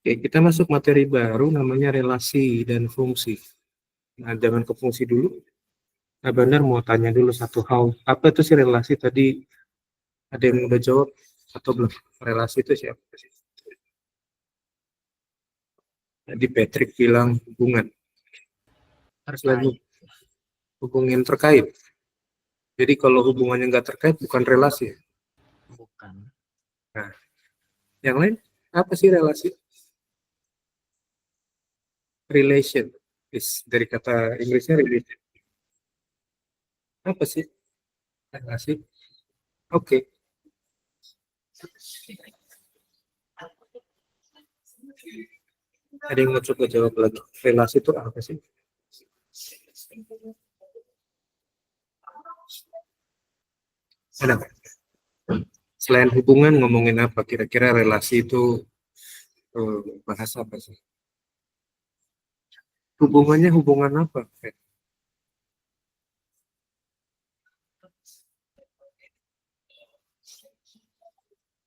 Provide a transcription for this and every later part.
Oke, kita masuk materi baru namanya relasi dan fungsi. Nah, jangan ke fungsi dulu. Nah, benar mau tanya dulu satu hal. Apa itu sih relasi tadi? Ada yang udah jawab atau belum? Relasi itu siapa sih? Jadi Patrick bilang hubungan. Selain Terkait. hubungan terkait. Jadi kalau hubungannya nggak terkait bukan relasi. Bukan. Nah, yang lain apa sih relasi? Relation. Dari kata Inggrisnya relation. Apa sih relasi? Oke. Ada yang mau coba jawab lagi? Relasi itu apa sih? Ada nggak? Selain hubungan ngomongin apa? Kira-kira relasi itu bahasa apa sih? Hubungannya hubungan apa?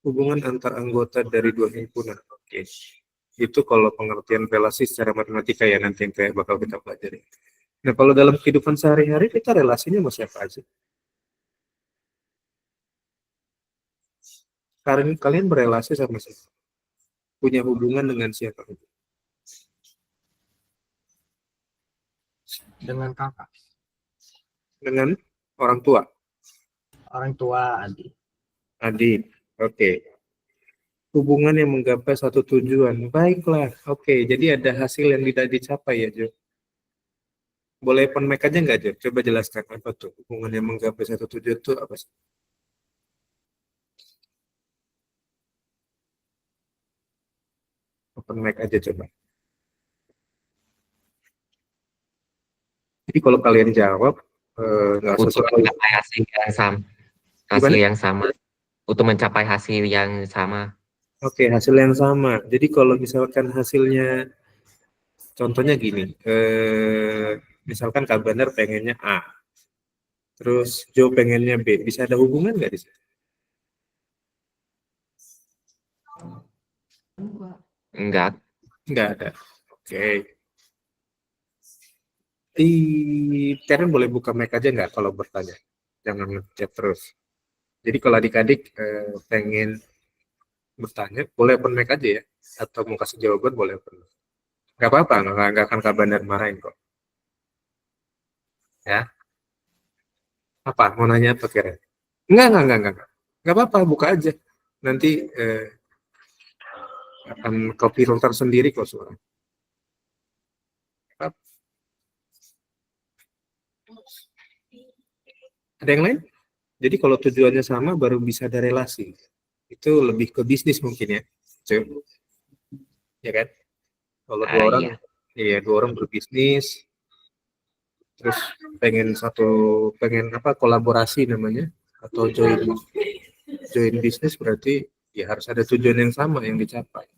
Hubungan antar anggota dari dua himpunan. Oke. Itu kalau pengertian relasi secara matematika ya nanti yang kayak bakal kita pelajari. Nah, kalau dalam kehidupan sehari-hari kita relasinya sama siapa aja? Kalian berelasi sama siapa? Punya hubungan dengan siapa? Dengan kakak. Dengan orang tua, Orang tua, adik. adik. Oke. Hubungan yang menggapai satu tujuan. Baiklah. Oke, jadi ada hasil yang tidak dicapai ya, Jo. Boleh open mic aja nggak, Jo? Coba jelaskan apa tuh hubungan yang menggapai satu tujuan itu apa sih? Open mic aja coba. Jadi kalau kalian jawab, nggak usah Untuk sesuai. mencapai hasil yang sama, Gimana? untuk mencapai hasil yang sama. Oke, hasil yang sama. Jadi kalau misalkan hasilnya, contohnya gini, misalkan Kak Bandar pengennya A, terus Joe pengennya B, bisa ada hubungan nggak di situ? Enggak. Nggak ada. Oke. Di Karen boleh buka mic aja nggak kalau bertanya? Jangan ngechat terus. Jadi kalau adik-adik pengen bertanya, boleh open mic aja ya. Atau mau kasih jawaban boleh open mic. Nggak apa-apa, nggak akan Kak Bandar marahin kok. Ya, apa? Mau nanya apa Karen? Enggak. Nggak apa-apa, buka aja. Nanti akan copy filter sendiri kok suara. Ada yang lain? Jadi kalau tujuannya sama baru bisa ada relasi. Itu lebih ke bisnis mungkin ya. Cuk. Ya kan? Kalau dua orang, Iya. iya dua orang berbisnis, terus pengen apa kolaborasi namanya atau join bisnis berarti ya harus ada tujuan yang sama yang dicapai.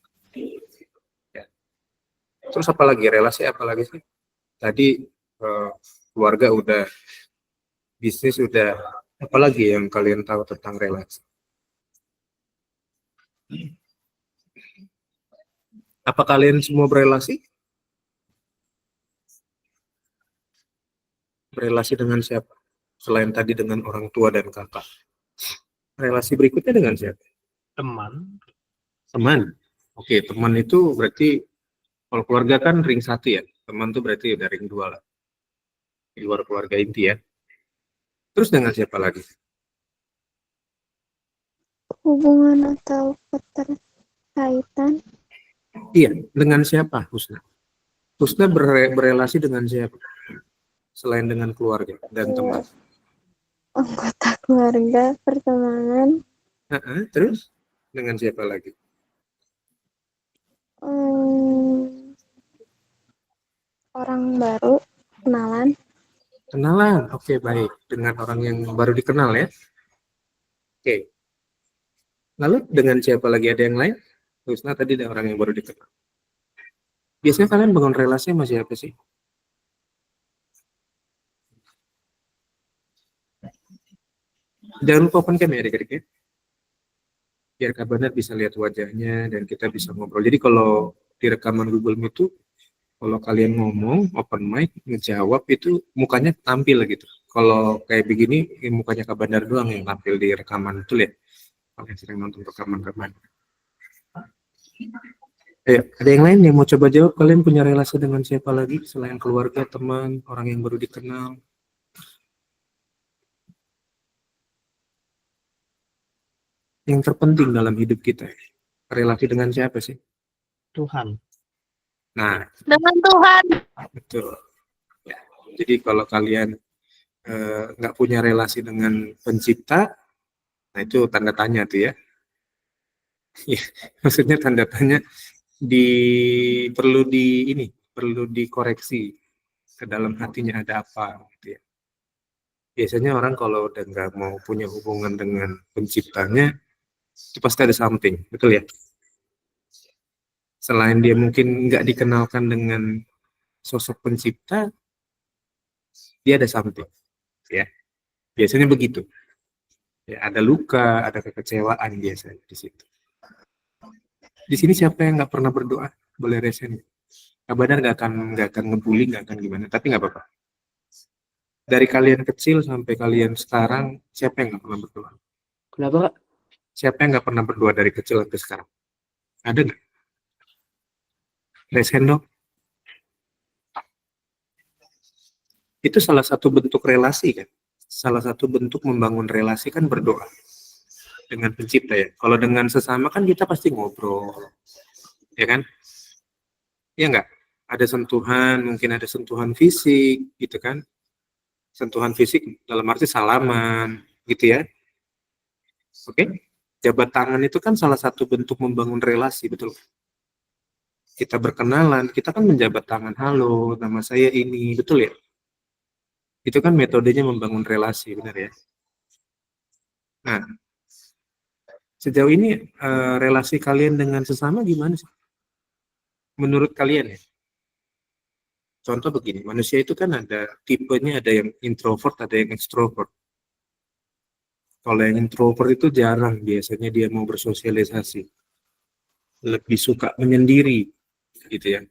Ya. Terus apa lagi relasi apa lagi sih? Tadi keluarga udah, bisnis udah, apalagi yang kalian tahu tentang relasi? Apa kalian semua berelasi? Berelasi dengan siapa? Selain tadi dengan orang tua dan kakak. Relasi berikutnya dengan siapa? Teman. Teman. Oke, teman itu berarti kalau keluarga kan ring satu ya. Teman itu berarti udah ring dua lah. Di luar keluarga inti ya. Terus dengan siapa lagi? Hubungan atau keterkaitan. Iya, dengan siapa Husna? Husna berelasi dengan siapa? Selain dengan keluarga dan teman. Anggota keluarga, pertemanan. Terus dengan siapa lagi? Orang baru, kenalan. Kenalan, oke baik. Dengan orang yang baru dikenal ya. Oke. Lalu dengan siapa lagi, ada yang lain? Husna tadi ada orang yang baru dikenal. Biasanya kalian bangun relasi sama siapa sih? Jangan lupa open cam ya adik-adik ya. Biar Kak Bandar bisa lihat wajahnya dan kita bisa ngobrol. Jadi kalau di rekaman Google Meet itu kalau kalian ngomong open mic ngejawab itu mukanya tampil gitu. Kalau kayak begini mukanya Kak Bandar doang yang tampil di rekaman itu ya. Kalian sering nonton rekaman-rekaman. Ada yang lain yang mau coba jawab? Kalian punya relasi dengan siapa lagi selain keluarga, teman, orang yang baru dikenal? Yang terpenting dalam hidup kita, relasi dengan siapa sih? Tuhan. Nah, Dengan Tuhan. betul. Ya. Jadi kalau kalian nggak punya relasi dengan pencipta, nah itu tanda tanya tuh ya. Ya, maksudnya tanda tanya perlu dikoreksi ke dalam hatinya ada apa gitu ya. Biasanya orang kalau udah nggak mau punya hubungan dengan penciptanya, itu pasti ada something, betul ya? Selain dia mungkin nggak dikenalkan dengan sosok pencipta, dia ada something, ya. Biasanya begitu. Ya, ada luka, ada kekecewaan biasanya di situ. Di sini siapa yang nggak pernah berdoa? Boleh resen. Kabar nggak akan ngebully, nggak akan gimana, tapi nggak apa-apa. Dari kalian kecil sampai kalian sekarang, siapa yang nggak pernah berdoa? Kenapa, Kak? Siapa yang nggak pernah berdoa dari kecil sampai sekarang? Ada nggak? Resen dong. Itu salah satu bentuk relasi kan? Salah satu bentuk membangun relasi kan berdoa dengan pencipta ya. Kalau dengan sesama kan kita pasti ngobrol, ya kan? Iya nggak? Ada sentuhan, mungkin ada sentuhan fisik, gitu kan? Sentuhan fisik dalam arti salaman, gitu ya. Oke? Jabat tangan itu kan salah satu bentuk membangun relasi, betul? Kita berkenalan, kita kan menjabat tangan, halo, nama saya ini, betul ya? Itu kan metodenya membangun relasi, benar ya? Nah, sejauh ini relasi kalian dengan sesama gimana sih? Menurut kalian ya? Contoh begini, manusia itu kan ada tipenya, ada yang introvert, ada yang extrovert. Kalau yang introvert itu jarang, biasanya dia mau bersosialisasi. Lebih suka menyendiri, gitu ya.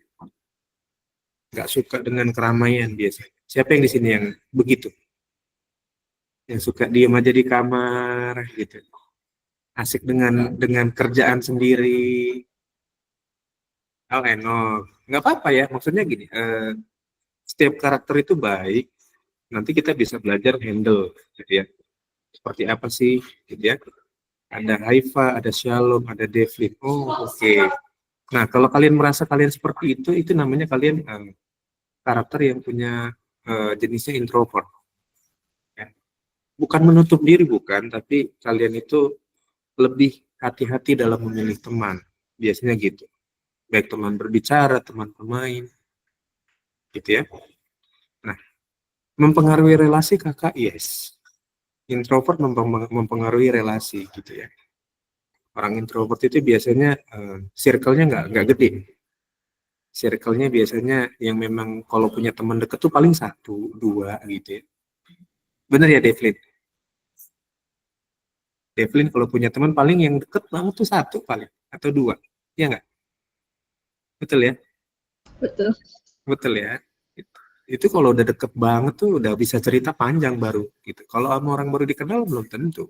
Nggak suka dengan keramaian biasanya. Siapa yang di sini yang begitu? Yang suka diam aja di kamar, gitu. Asik dengan kerjaan sendiri. Oh, nggak apa-apa ya. Maksudnya gini, setiap karakter itu baik. Nanti kita bisa belajar handle, gitu ya. Seperti apa sih, gitu ya. Ada Haifa, ada Shalom, ada Devlin. Oh, oke. Nah, kalau kalian merasa kalian seperti itu namanya kalian karakter yang punya jenisnya introvert. Ya. Bukan menutup diri, bukan, tapi kalian itu lebih hati-hati dalam memilih teman. Biasanya gitu. Baik teman berbicara, teman pemain, gitu ya. Nah, mempengaruhi relasi kakak, yes. Introvert mempengaruhi relasi, gitu ya. Orang introvert itu biasanya circle-nya nggak gede. Circle-nya biasanya yang memang kalau punya teman dekat tuh paling 1, 2 gitu ya. Bener ya Devlin? Devlin kalau punya teman paling yang deket banget tuh 1 paling atau 2, ya nggak? Betul ya? Betul. Betul ya. Itu kalau udah deket banget tuh udah bisa cerita panjang baru gitu. Kalau sama orang baru dikenal belum tentu.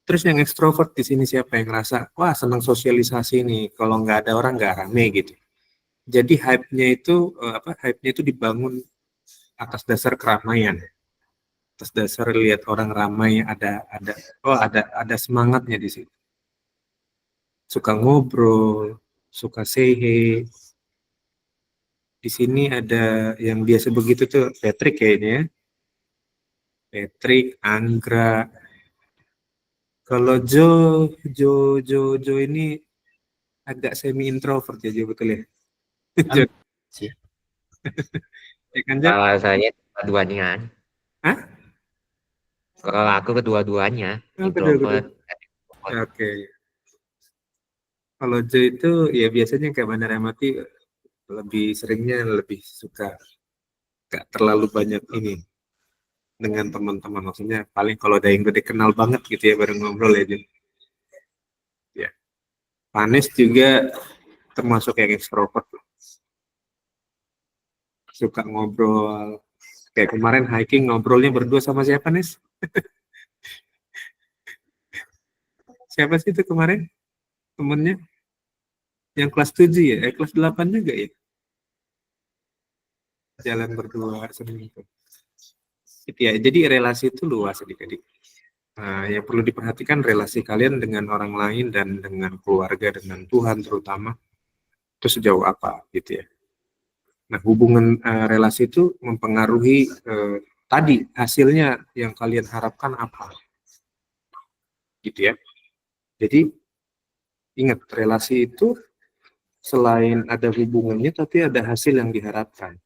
Terus yang ekstrovert di sini siapa yang ngerasa wah senang sosialisasi nih, kalau nggak ada orang nggak rame gitu. Jadi hype-nya itu dibangun atas dasar keramaian. Atas dasar lihat orang ramai ada semangatnya di situ. Suka ngobrol, suka say hey. Di sini ada yang biasa begitu tuh Patrick kayaknya. Patrick, Anggra. Kalau Jo ini agak semi introvert ya, Jo, betul ya? Jo. Sih. Ya kan, Jo? Kalau saya kedua-duanya. Hah? Kalau aku kedua-duanya, Oh, introvert. Oke. Kalau Jo itu ya biasanya kayak Bandar Amati lebih seringnya lebih suka gak terlalu banyak ini dengan teman-teman, maksudnya paling kalau ada yang udah dikenal banget gitu ya baru ngobrol ya Jo. Ya. Panis juga termasuk yang ekstrovert. Suka ngobrol. Kayak kemarin hiking ngobrolnya berdua sama siapa, Nis? Siapa sih itu kemarin? Temennya? Yang kelas 7 ya? Kelas 8 juga ya? Jalan berdua sering gitu. Gitu ya. Jadi relasi itu luas adik-adik. Nah, yang perlu diperhatikan relasi kalian dengan orang lain dan dengan keluarga, dengan Tuhan terutama, itu sejauh apa gitu ya. Nah, hubungan relasi itu mempengaruhi tadi hasilnya yang kalian harapkan apa. Gitu ya. Jadi ingat, relasi itu selain ada hubungannya tapi ada hasil yang diharapkan.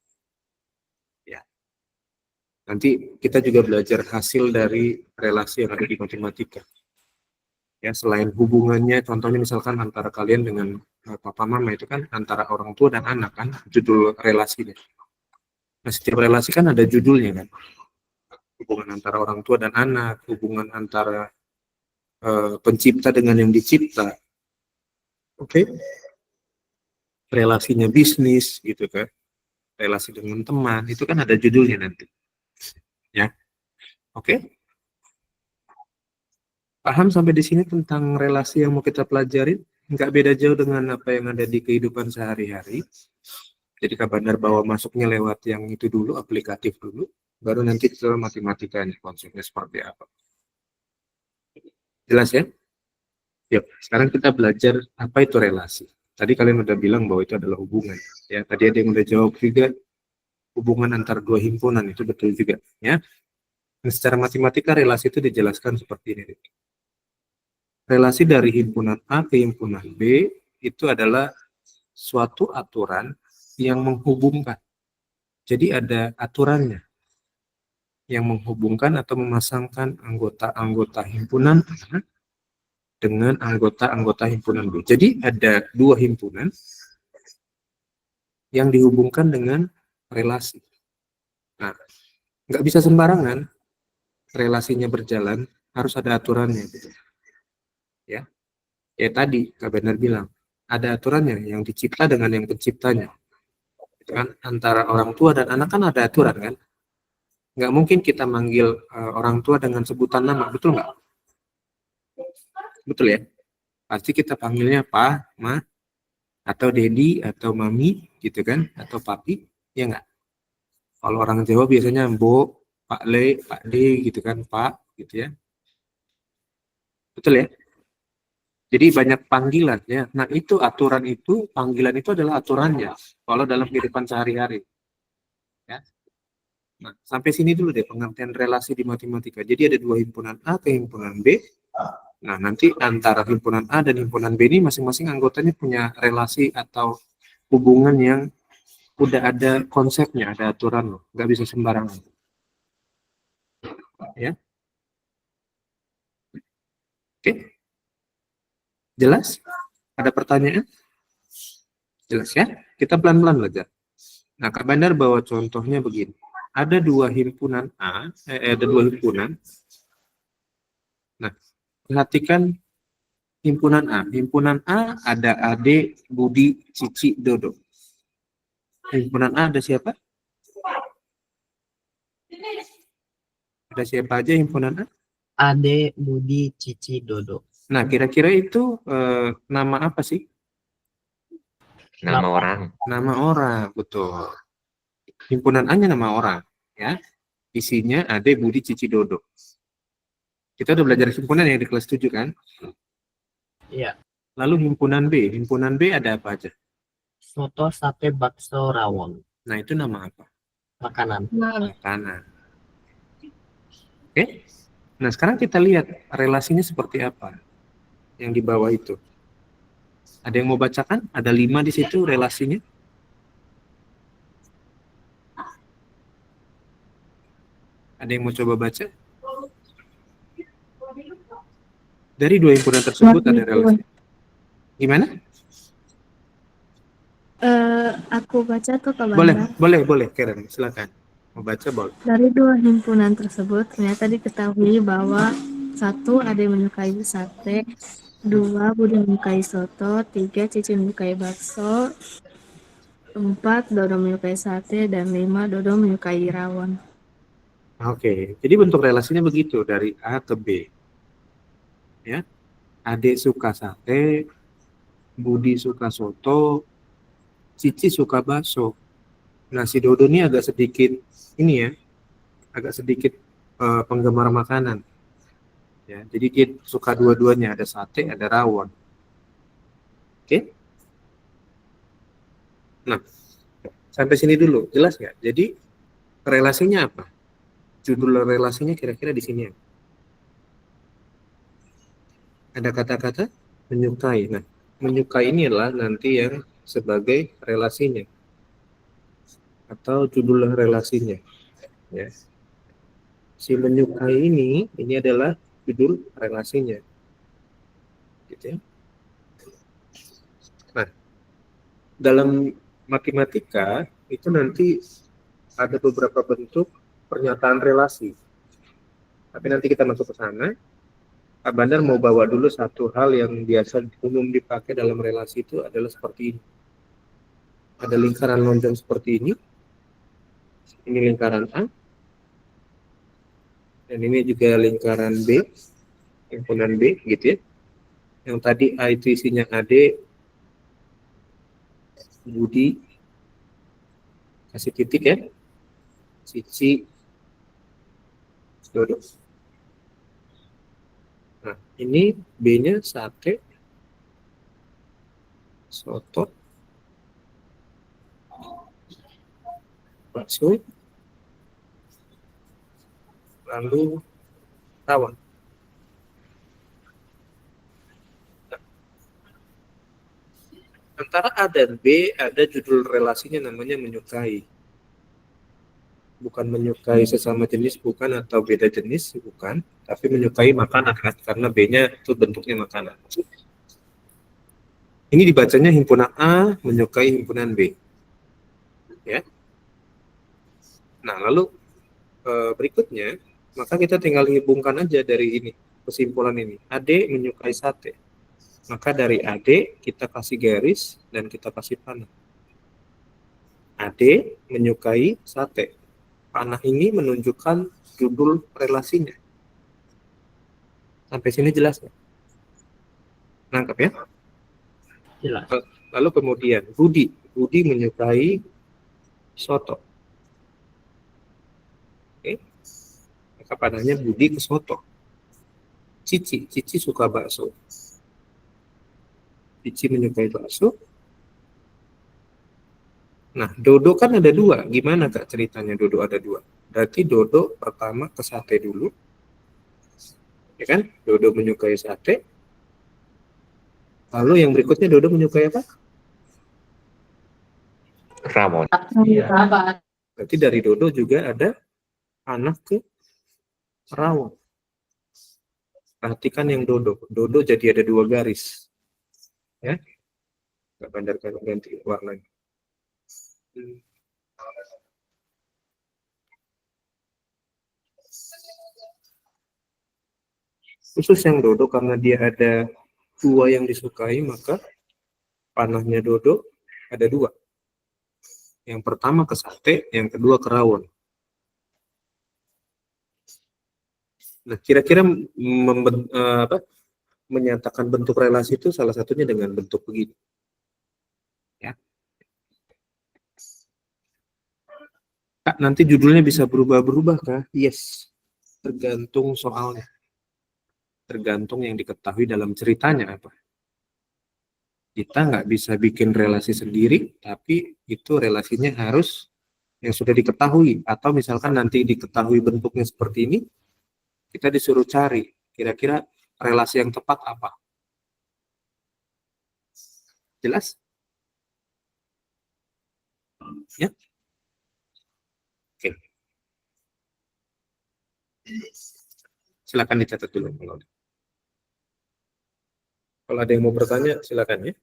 Ya. Nanti kita juga belajar hasil dari relasi yang ada di matematika. Ya, selain hubungannya, contohnya misalkan antara kalian dengan papa mama, itu kan antara orang tua dan anak kan judul relasinya. Nah, setiap relasi kan ada judulnya kan. Hubungan antara orang tua dan anak, hubungan antara pencipta dengan yang dicipta. Oke. Relasinya bisnis gitu kan. Relasi dengan teman, itu kan ada judulnya nanti. Ya. Oke. Paham sampai di sini tentang relasi yang mau kita pelajari? Nggak beda jauh dengan apa yang ada di kehidupan sehari-hari. Jadi Kak Bandar bawa masuknya lewat yang itu dulu, aplikatif dulu, baru nanti ke matematikanya, konsepnya seperti apa. Jelas ya? Yuk, sekarang kita belajar apa itu relasi. Tadi kalian udah bilang bahwa itu adalah hubungan. Ya, tadi ada yang udah jawab juga, hubungan antar dua himpunan, itu betul juga. Ya. Dan secara matematika relasi itu dijelaskan seperti ini. Relasi dari himpunan A ke himpunan B itu adalah suatu aturan yang menghubungkan. Jadi ada aturannya yang menghubungkan atau memasangkan anggota-anggota himpunan A dengan anggota-anggota himpunan B. Jadi ada dua himpunan yang dihubungkan dengan relasi. Nah, nggak bisa sembarangan relasinya berjalan, harus ada aturannya. Gitu. Ya, tadi Kak Benar bilang, ada aturannya yang dicipta dengan yang penciptanya. Kan antara orang tua dan anak kan ada aturan kan. Nggak mungkin kita manggil orang tua dengan sebutan nama, betul nggak? Betul ya? Pasti kita panggilnya Pak, Ma, atau Dedi, atau Mami, gitu kan? Atau Papi, ya nggak? Kalau orang Jawa biasanya Mbok, Pak Le, Pak D, gitu kan? Pak, gitu ya. Betul ya? Jadi banyak panggilan ya. Nah itu aturan itu, panggilan itu adalah aturannya. Kalau dalam kehidupan sehari-hari. Ya. Nah, sampai sini dulu deh pengertian relasi di matematika. Jadi ada dua himpunan A ke himpunan B. Nah, nanti antara himpunan A dan himpunan B ini masing-masing anggotanya punya relasi atau hubungan yang udah ada konsepnya, ada aturan loh. Nggak bisa sembarangan. Ya. Oke. Jelas? Ada pertanyaan? Jelas ya? Kita pelan-pelan belajar. Nah, Kak Bandar bawa contohnya begini. Ada dua himpunan A, ada dua himpunan. Nah, perhatikan himpunan A. Himpunan A ada Ade, Budi, Cici, Dodo. Himpunan A ada siapa? Ada siapa aja himpunan A? Ade, Budi, Cici, Dodo. Nah, kira-kira itu nama apa sih? Nama orang. Nama orang, betul. Himpunan A-nya nama orang, ya. Isinya Ade, Budi, Cici, Dodo. Kita udah belajar himpunan yang di kelas 7 kan? Iya. Lalu himpunan B. Himpunan B ada apa aja? Soto, sate, bakso, rawon. Nah, itu nama apa? Makanan. Makanan. Oke? Nah, sekarang kita lihat relasinya seperti apa yang di bawah itu. Ada yang mau bacakan? Ada 5 di situ relasinya. Ada yang mau coba baca? Dari dua himpunan tersebut ada relasi. Gimana? Aku baca tuh Kak Bandar. Boleh, Karen, silakan. Mau baca boleh. Dari dua himpunan tersebut ternyata diketahui bahwa satu ada yang menyukai sate, 2. Budi menyukai soto. 3. Cici menyukai bakso. 4. Dodo menyukai sate. Dan 5. Dodo menyukai rawon. Oke, jadi bentuk relasinya begitu dari A ke B. Ya, Ade suka sate, Budi suka soto, Cici suka bakso. Nah, si Dodo ini agak sedikit ini ya, agak sedikit penggemar makanan. Ya, jadi dia suka dua-duanya, ada sate, ada rawon. Oke? Nah, sampai sini dulu, jelas nggak? Jadi relasinya apa? Judul relasinya kira-kira di sini ya. Ada kata-kata menyukai. Nah, menyukai ini adalah nanti yang sebagai relasinya atau judul relasinya. Ya. Si menyukai ini adalah judul relasinya. Gitu ya. Nah, dalam matematika itu nanti ada beberapa bentuk pernyataan relasi. Tapi nanti kita masuk ke sana. Pak Bandar mau bawa dulu satu hal yang biasa umum dipakai dalam relasi itu adalah seperti ini. Ada lingkaran lonjong seperti ini lingkaran A, dan ini juga lingkaran B, himpunan B, gitu ya. Yang tadi A itu isinya AD, Budi, kasih titik ya, Cici, Dodo. Nah, ini B-nya sate, soto, bakso, lalu rawon. Antara A dan B ada judul relasinya namanya menyukai. Bukan menyukai sesama jenis, bukan, atau beda jenis, bukan. Tapi menyukai makanan, kan? Karena B-nya itu bentuknya makanan. Ini dibacanya himpunan A menyukai himpunan B. Ya. Nah, lalu berikutnya, maka kita tinggal hubungkan aja dari ini, kesimpulan ini. AD menyukai sate. Maka dari AD kita kasih garis dan kita kasih panah. AD menyukai sate. Panah ini menunjukkan judul relasinya. Sampai sini jelas ya? Nangkep ya? Jelas. Lalu kemudian Budi menyukai soto. Oke. Maka panahnya Budi ke soto. Cici suka bakso. Cici menyukai bakso. Nah, Dodo kan ada dua. Gimana Kak ceritanya Dodo ada dua? Berarti Dodo pertama ke sate dulu. Ya kan? Dodo menyukai sate. Lalu yang berikutnya Dodo menyukai apa? Rawon. Berarti dari Dodo juga ada anak ke rawon. Perhatikan yang Dodo. Dodo jadi ada dua garis. Ya. Nggak Bandar ganti warnanya. Khusus yang Dodo karena dia ada dua yang disukai, maka panahnya Dodo ada dua. Yang pertama ke sate, yang kedua ke rawon. Nah, kira-kira menyatakan bentuk relasi itu salah satunya dengan bentuk begini. Ya. Kak, nanti judulnya bisa berubah-berubah kah? Yes. Tergantung soalnya. Tergantung yang diketahui dalam ceritanya apa. Kita nggak bisa bikin relasi sendiri, tapi itu relasinya harus yang sudah diketahui. Atau misalkan nanti diketahui bentuknya seperti ini, kita disuruh cari kira-kira relasi yang tepat apa. Jelas? Ya? Oke. Silakan dicatat dulu kalau ada yang mau bertanya, silakan ya.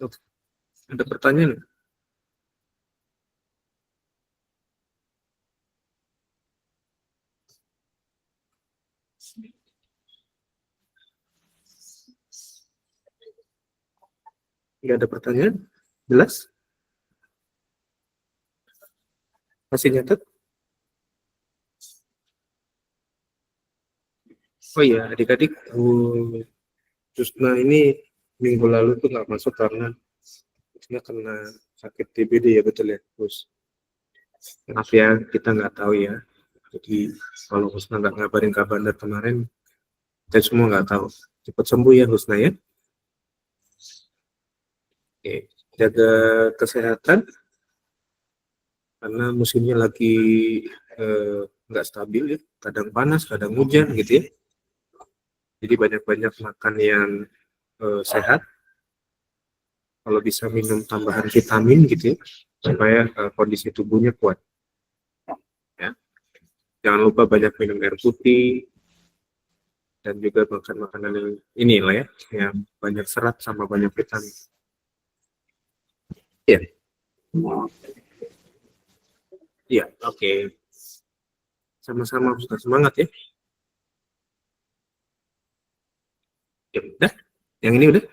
Ada pertanyaan? Nggak ada pertanyaan? Jelas? Masih nyatet? Oh iya, adik-adik, Jusna ini minggu lalu tuh nggak masuk karena dia kena sakit TBD ya, betul ya, Gus? Maaf ya, kita nggak tahu ya. Jadi kalau Husna nggak ngabarin kabar dari kemarin, kita semua nggak tahu. Cepat sembuh ya Husna ya. Oke, jaga kesehatan karena musimnya lagi nggak stabil ya. Kadang panas, kadang hujan gitu ya. Jadi banyak-banyak makan yang sehat. Kalau bisa minum tambahan vitamin gitu ya, supaya kondisi tubuhnya kuat. Ya. Jangan lupa banyak minum air putih dan juga makan makanan yang ini lah ya, yang banyak serat sama banyak vitamin. Ya, ya, oke. Sama-sama, sudah semangat ya. Ya, udah. Yang ini udah.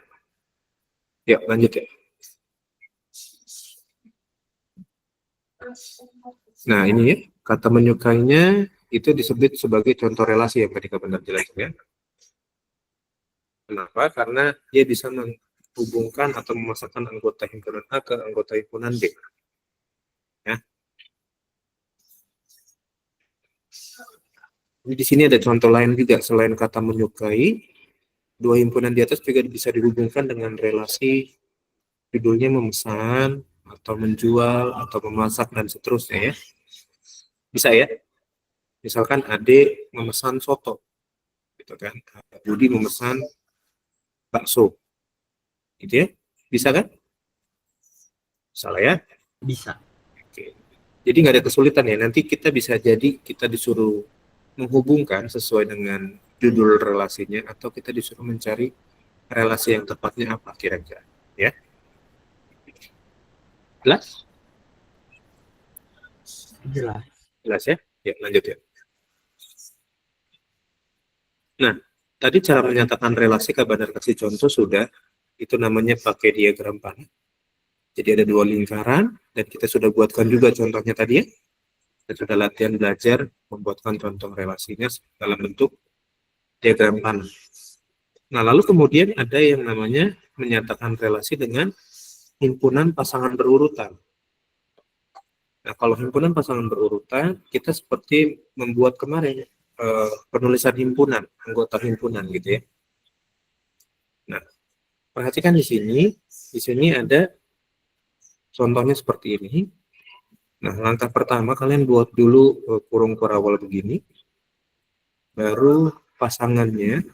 Ya, lanjut ya. Nah, ini ya, kata menyukainya itu disebut sebagai contoh relasi yang tadi benar jelaskan ya. Kenapa? Karena dia bisa menghubungkan atau memasukkan anggota himpunan A ke anggota himpunan B. Ya. Jadi di sini ada contoh lain juga selain kata menyukai, dua himpunan di atas juga bisa dihubungkan dengan relasi judulnya memesan atau menjual atau memasak dan seterusnya ya. Bisa ya. Misalkan Ade memesan soto, gitu kan? Budi memesan bakso, gitu ya. Bisa kan? Salah ya? Bisa. Oke. Jadi nggak ada kesulitan ya. Nanti kita bisa jadi kita disuruh menghubungkan sesuai dengan judul relasinya atau kita disuruh mencari relasi yang tepatnya apa kira-kira, ya? Jelas? Jelas. Jelas ya? Ya, lanjut ya. Nah, tadi cara menyatakan relasi Benar kasih contoh sudah, itu namanya pakai diagram panah. Jadi ada dua lingkaran, dan kita sudah buatkan juga contohnya tadi ya. Kita sudah latihan belajar membuatkan contoh relasinya dalam bentuk diagram panah. Nah, lalu kemudian ada yang namanya menyatakan relasi dengan himpunan pasangan berurutan. Nah, kalau himpunan pasangan berurutan, kita seperti membuat kemarin penulisan himpunan, anggota himpunan gitu ya. Nah, perhatikan di sini ada contohnya seperti ini. Nah, langkah pertama kalian buat dulu kurung kurawal begini, baru pasangannya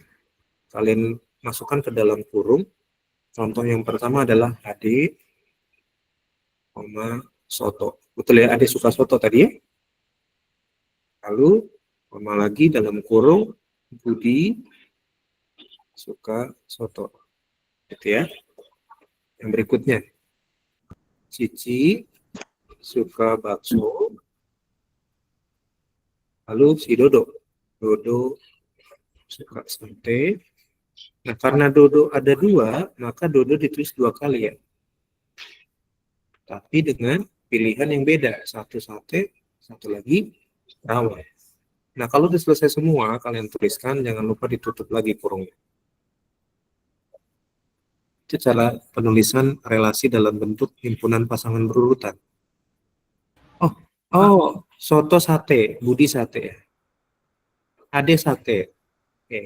kalian masukkan ke dalam kurung. Contoh yang pertama adalah Ade, soto. Betul ya, Ade suka soto tadi ya? Lalu, lagi dalam kurung, Budi suka soto. Gitu ya. Yang berikutnya, Cici suka bakso. Lalu si Dodo suka sate. Nah, karena Dodo ada dua, maka Dodo ditulis dua kali ya. Tapi dengan pilihan yang beda. Satu sate, satu lagi rawon. Nah, kalau sudah selesai semua, kalian tuliskan, jangan lupa ditutup lagi kurungnya. Itu cara penulisan relasi dalam bentuk himpunan pasangan berurutan. Oh, soto sate, Budi sate. Ade sate. Oke.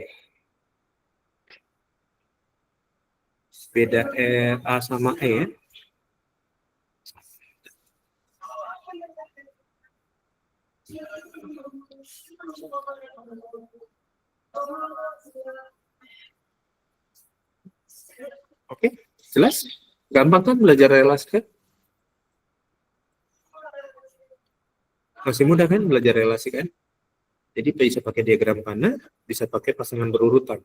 Beda A sama E ya. Oke, jelas? Gampang kan belajar relasi kan? Masih mudah kan belajar relasi kan? Jadi bisa pakai diagram panah, bisa pakai pasangan berurutan.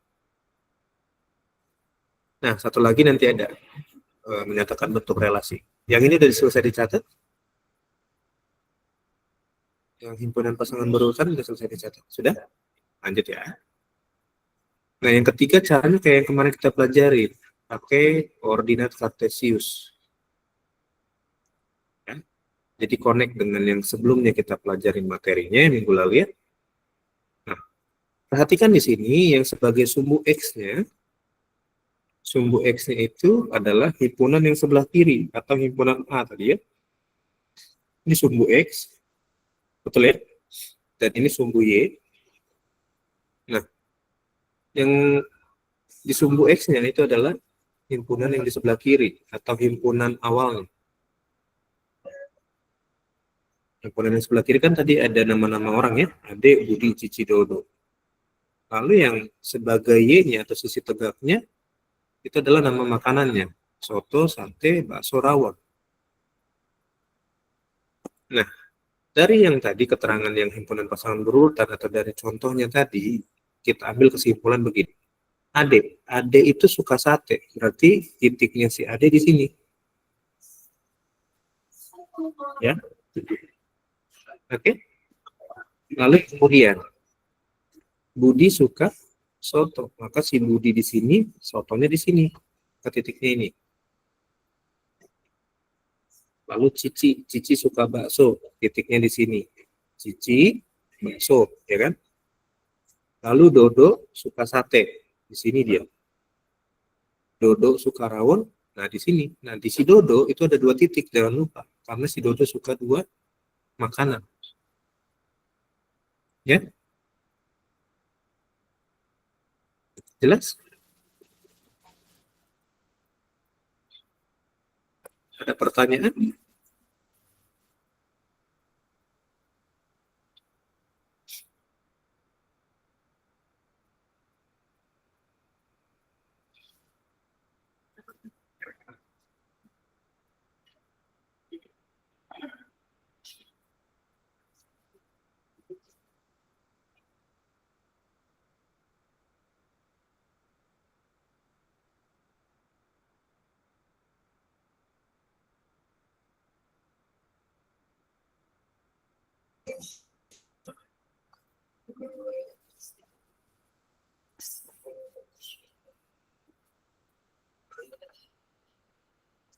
Nah, satu lagi nanti ada. menyatakan bentuk relasi. Yang ini sudah selesai dicatat? Yang himpunan pasangan berurutan sudah selesai dicatat? Sudah? Lanjut ya. Nah, yang ketiga caranya kayak yang kemarin kita pelajari, pakai koordinat kartesius. Ya. Jadi connect dengan yang sebelumnya kita pelajari materinya minggu lalu ya. Nah, perhatikan di sini yang sebagai sumbu X-nya, sumbu X-nya itu adalah himpunan yang sebelah kiri atau himpunan A tadi ya. Ini sumbu X, betul ya? Dan ini sumbu Y. Nah, yang di sumbu X-nya itu adalah himpunan yang di sebelah kiri atau himpunan awalnya. Himpunan yang sebelah kiri kan tadi ada nama-nama orang ya, Ade, Budi, Cici, Dodo. Lalu yang sebagai Y-nya atau sisi tegaknya itu adalah nama makanannya, soto, sate, bakso, rawon. Nah, dari yang tadi keterangan yang himpunan pasangan berurutan atau dari contohnya tadi, kita ambil kesimpulan begini. Ade itu suka sate, berarti titiknya si Ade di sini. Ya. Oke. Lalu kemudian Budi suka soto, maka si Budi di sini, sotonya di sini, ke titiknya ini. Lalu Cici suka bakso, titiknya di sini. Cici, bakso, ya kan? Lalu Dodo suka sate, di sini dia. Dodo suka rawon, nah di sini. Nah di si Dodo itu ada 2 titik, jangan lupa, karena si Dodo suka 2 makanan. Ya? Jelas? Ada pertanyaan?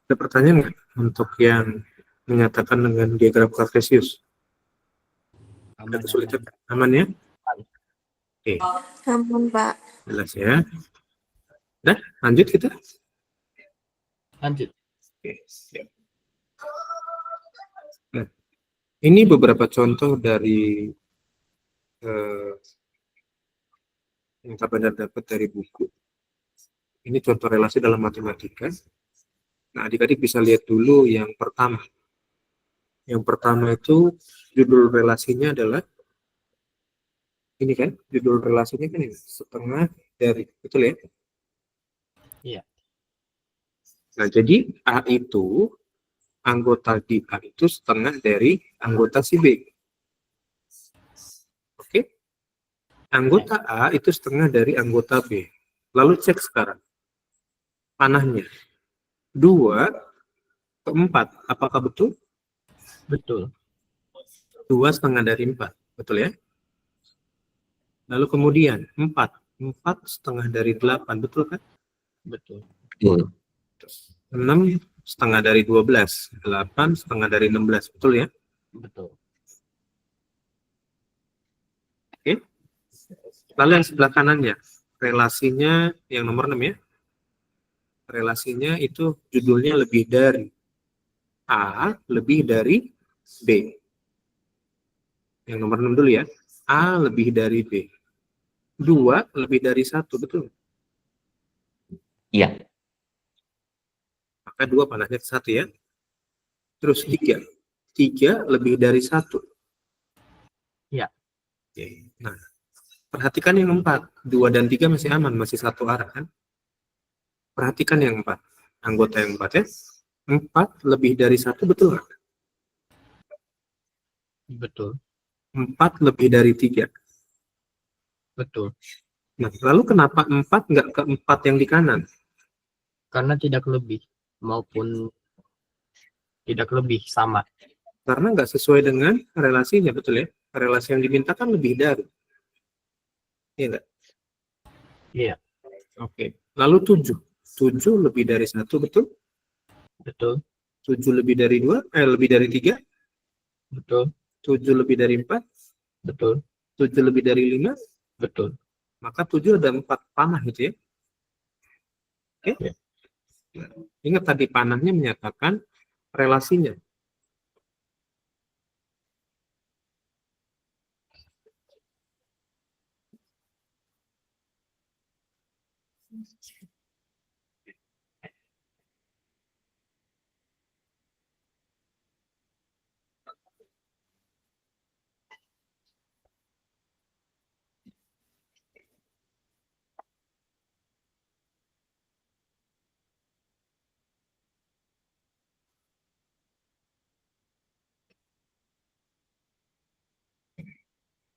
Ada pertanyaan nggak untuk yang menyatakan dengan diagram kartesius? Ada kesulitan? Aman ya? Oke, Ampun, Pak. jelas ya. Nah, lanjut kita. Lanjut. Oke, siap. Nah, ini beberapa contoh dari yang Kak Bandar dapat dari buku. Ini contoh relasi dalam matematika. Nah, adik-adik bisa lihat dulu yang pertama. Yang pertama itu judul relasinya adalah ini kan, judul relasinya kan ini, setengah dari, betul ya? Iya. Nah, jadi A itu, anggota di A itu setengah dari anggota si B. Oke? Anggota A itu setengah dari anggota B. Lalu cek sekarang. Panahnya. 2/4. Apakah betul? Betul. 2/2 dari 4. Betul ya? Lalu kemudian 4. 4/2 dari 8. Betul kan? Betul. Betul. 6/2 dari 12. 8/2 dari 16. Betul ya? Betul. Oke. Lalu yang sebelah kanannya. Relasinya yang nomor 6 ya. Relasinya itu judulnya lebih dari. A lebih dari B. Yang nomor 6 dulu ya. A lebih dari B. 2 lebih dari 1, betul? Iya. Maka 2 panahnya ke 1 ya. Terus 3. 3 lebih dari 1. Iya. Oke. Nah, perhatikan yang 4. 2 dan 3 masih aman, masih satu arah kan? Perhatikan yang 4. Anggota yang 4 ya. 4 lebih dari 1, betul nggak? Betul. 4 lebih dari 3. Betul. Nah, lalu kenapa 4 nggak ke 4 yang di kanan? Karena tidak lebih. maupun tidak lebih sama. Karena nggak sesuai dengan relasinya, betul ya? Relasi yang dimintakan lebih dari. Iya nggak? Iya. Oke. Lalu 7. 7 lebih dari 1, betul? Betul. 7 lebih dari 2, lebih dari 3. Betul. 7 lebih dari 4. Betul. 7 lebih dari 5. Betul. Maka 7 ada 4 panah gitu ya. Oke? Ya. Ingat tadi panahnya menyatakan relasinya.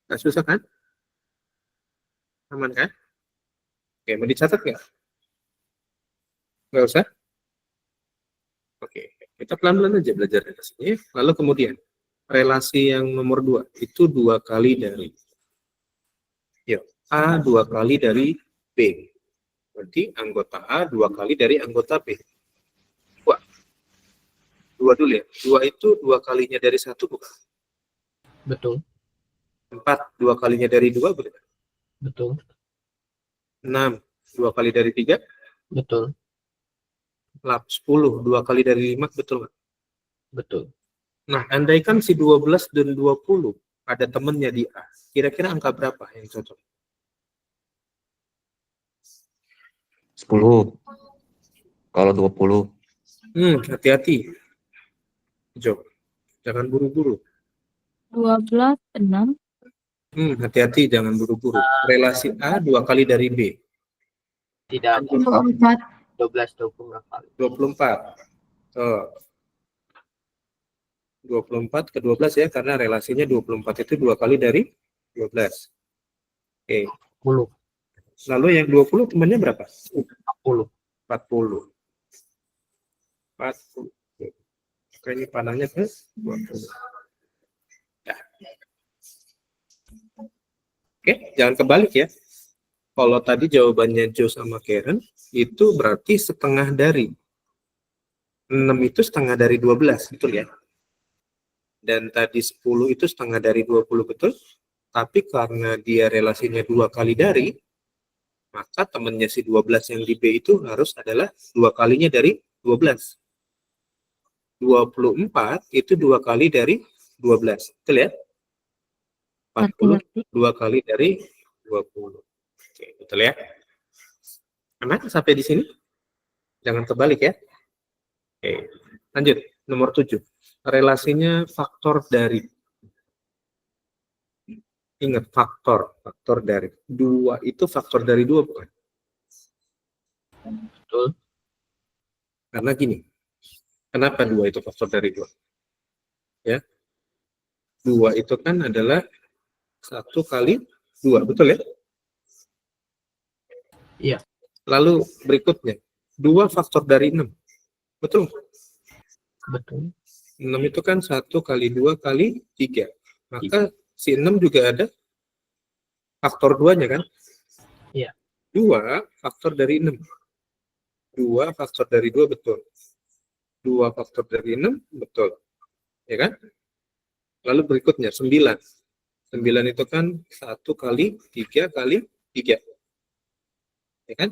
Nggak susah kan? Aman kan? Oke, mau dicatat nggak? Nggak usah? Oke, kita pelan-pelan aja belajar relasinya. Lalu kemudian, relasi yang nomor 2, itu 2 kali dari yuk, A 2 kali dari B. Berarti anggota A 2 kali dari anggota B. Wah, 2 dulu ya. 2 itu 2 kalinya dari 1 bukan? Betul. 4, 2 kalinya dari 2 bukan? Betul. 6, 2 kali dari 3. Betul. 10, 2 kali dari 5, betul nggak? Betul. Nah, andaikan si 12 dan 20 ada temennya di A. Kira-kira angka berapa yang cocok? 10. Kalau 20. Hati-hati. Jo, jangan buru-buru. 12, 6. Hati-hati, jangan buru-buru. Relasi A 2 kali dari B. Tidak. 24. 12, 20 kali. 24. Oh. 24 ke 12 ya, karena relasinya 24 itu 2 kali dari 12. Oke. 10. Lalu yang 20 temannya berapa? 40. 40. 40. Oke, ini panahnya ke 20. Ya. Oke, jangan kebalik ya. Kalau tadi jawabannya Joe sama Karen, itu berarti setengah dari 6 itu setengah dari 12, betul ya? Dan tadi 10 itu setengah dari 20, betul? Tapi karena dia relasinya 2 kali dari, maka temannya si 12 yang di B itu harus adalah 2 kalinya dari 12. 24 itu 2 kali dari 12, betul ya? 40, 2 kali dari 20. Oke, betul ya? Aman sampai di sini? Jangan kebalik ya. Oke, lanjut. Nomor 7. Relasinya faktor dari. Ingat, faktor dari. 2 itu faktor dari 2 bukan? Betul. Karena gini. Kenapa 2 itu faktor dari 2? Ya. 2 itu kan adalah 1 kali 2, betul ya? Iya. Lalu berikutnya, 2 faktor dari 6. Betul? Betul. 6 itu kan 1 kali 2 kali 3. Maka si 6 juga ada faktor 2-nya kan? Iya. 2 faktor dari 6. 2 faktor dari 2, betul. 2 faktor dari 6, betul. Ya kan? Lalu berikutnya, 9. 9 itu kan 1 kali 3 kali 3. Ya kan?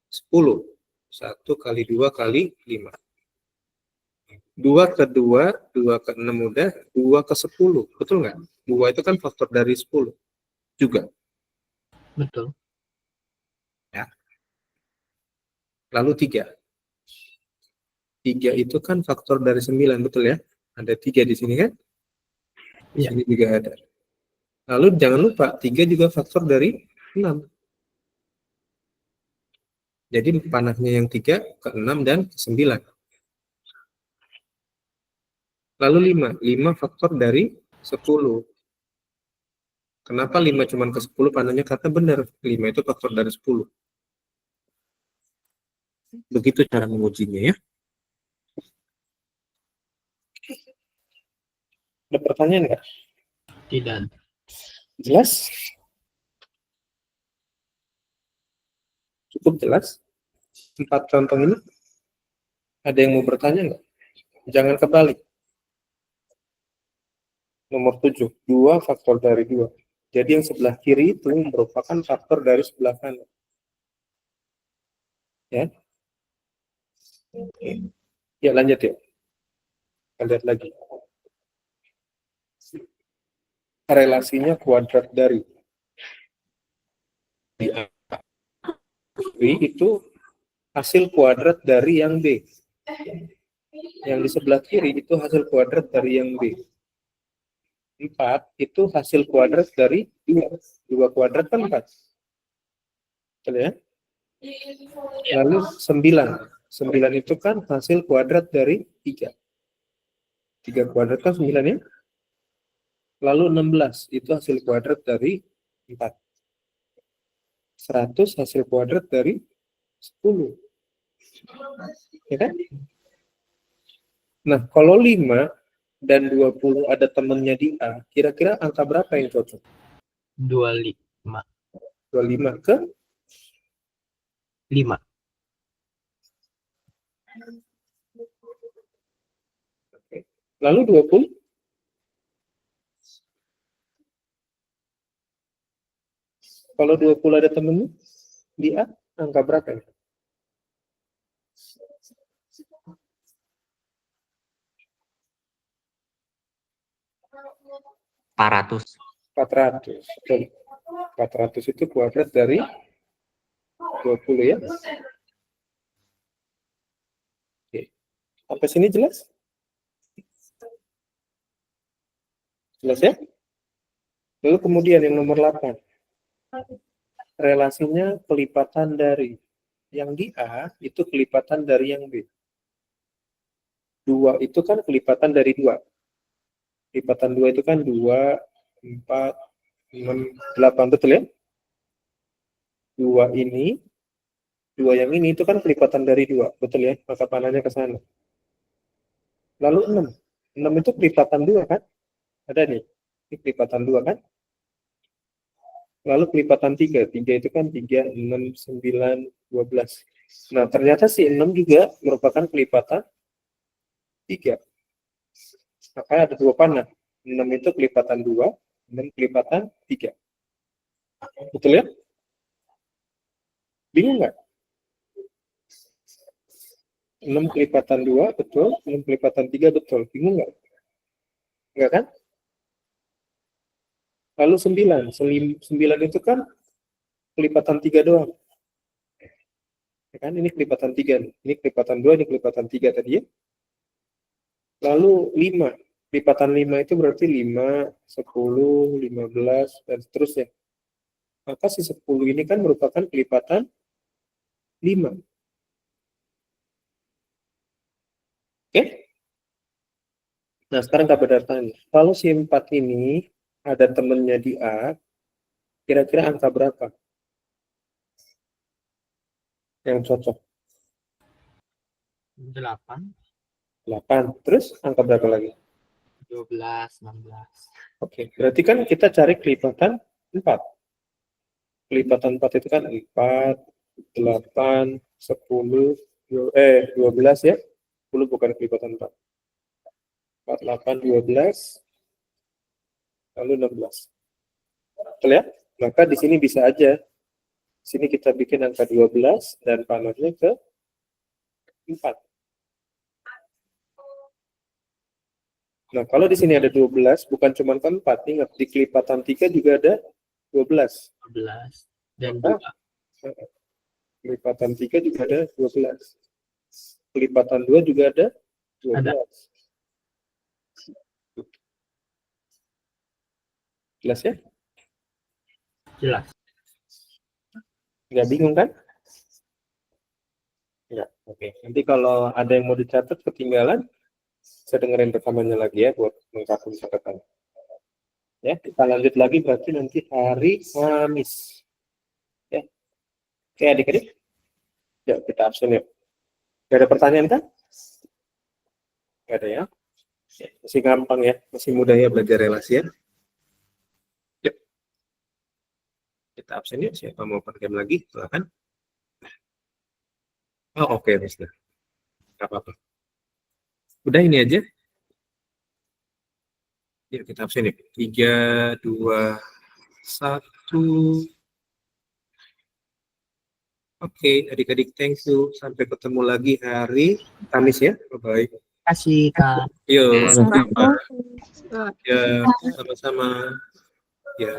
10. 1 kali 2 kali 5. 2 ke 2, 2 ke 6 udah, 2 ke 10. Betul nggak? 2 itu kan faktor dari 10 juga. Betul. Ya. Lalu 3. 3 itu kan faktor dari 9, betul ya? Ada 3 di sini kan? Di Iya. sini juga ada. Lalu jangan lupa, 3 juga faktor dari 6. Jadi panahnya yang 3 ke 6 dan ke 9. Lalu 5. 5 faktor dari 10. Kenapa 5 cuma ke 10 panahnya? Karena benar, 5 itu faktor dari 10. Begitu cara mengujinya ya. pertanyaan nggak? Tidak. Jelas? Cukup jelas? 4 contoh ini? Ada yang mau bertanya nggak? Jangan kebalik. Nomor 7, 2 faktor dari 2. Jadi yang sebelah kiri itu merupakan faktor dari sebelah kanan. Ya. Oke. Ya, lanjut ya. Kita lihat lagi. Relasinya kuadrat dari A. B itu hasil kuadrat dari yang B. Yang di sebelah kiri itu hasil kuadrat dari yang B. 4 itu hasil kuadrat dari 2. 2 kuadrat kan 4. Betul ya? Lalu 9. 9 itu kan hasil kuadrat dari 3. 3 kuadrat kan 9 ya? Lalu 16 itu hasil kuadrat dari 4. 100 hasil kuadrat dari 10. Ya kan? Nah, kalau 5 dan 20 ada temannya di A, kira-kira angka berapa yang cocok? 25. 25 ke 5. Oke. Lalu 20? Kalau 20 ada temennya di A, angka berapa ya? Paratus. 400. Betul. 400 itu kuadrat dari 20 ya. Oke. Sampai sini jelas? Jelas ya? Lalu kemudian yang nomor 8. Relasinya kelipatan dari. Yang di A itu kelipatan dari yang B. 2 itu kan kelipatan dari 2. Kelipatan 2 itu kan 2, 4, 6, 8. Betul ya? 2 ini, 2 yang ini itu kan kelipatan dari 2. Betul ya? Maka panahnya ke sana. Lalu 6. 6 itu kelipatan 2 kan? Ada nih. Ini kelipatan 2 kan? Lalu kelipatan 3. 3 itu kan 3, 6, 9, 12. Nah, ternyata si 6 juga merupakan kelipatan 3. Makanya ada 2 panah. 6 itu kelipatan 2, 6 kelipatan 3. Betul ya? Bingung nggak? 6 kelipatan 2, betul. 6 kelipatan 3, betul. Bingung nggak? Nggak kan? Lalu 9. 9 itu kan kelipatan 3 doang. Ya kan? Ini kelipatan 3. Ini kelipatan 2, ini kelipatan 3 tadi ya. Lalu 5. Kelipatan 5 itu berarti 5, 10, 15, dan seterusnya. Maka si 10 ini kan merupakan kelipatan 5. Oke? Nah, sekarang kabar tanya. Kalau si 4 ini ada temennya di A, kira-kira angka berapa yang cocok? 8. 8. Terus angka berapa lagi? 12, 16. Oke, berarti kan kita cari kelipatan 4. Kelipatan 4 itu kan 4, 8, 10, 12 ya. 10 bukan kelipatan 4. 4, 8, 12, lalu 16. Betul ya? Maka di sini bisa aja. Sini kita bikin angka 12 dan panahnya ke 4. Nah, kalau di sini ada 12, bukan cuma ke 4, ingat di kelipatan 3 juga ada 12. 12. Dan Maka, 2. kelipatan 3 juga ada 12. Kelipatan 2 juga ada 12. Ada. Jelas ya? Jelas. Nggak bingung kan? Ya, oke. Nanti kalau ada yang mau dicatat ketinggalan, saya dengerin rekamannya lagi ya buat mengkaji catatan. Ya, kita lanjut lagi berarti nanti hari Kamis. Ya. Oke, adik-adik. Ya, kita absen yuk. Gak ada pertanyaan kan? Gak ada ya? Masih gampang ya, masih mudah ya belajar relasi ya. Yuk. Kita absen yuk, siapa mau pergame lagi, silakan. Oh oke, Mister. Gak apa-apa. Udah ini aja. Yuk kita absen yuk. 3, 2, 1. Oke, adik-adik, thank you. Sampai ketemu lagi hari Kamis ya. Bye-bye. Kasih Kak. Yuk, Sama. ya, sama-sama. Ya.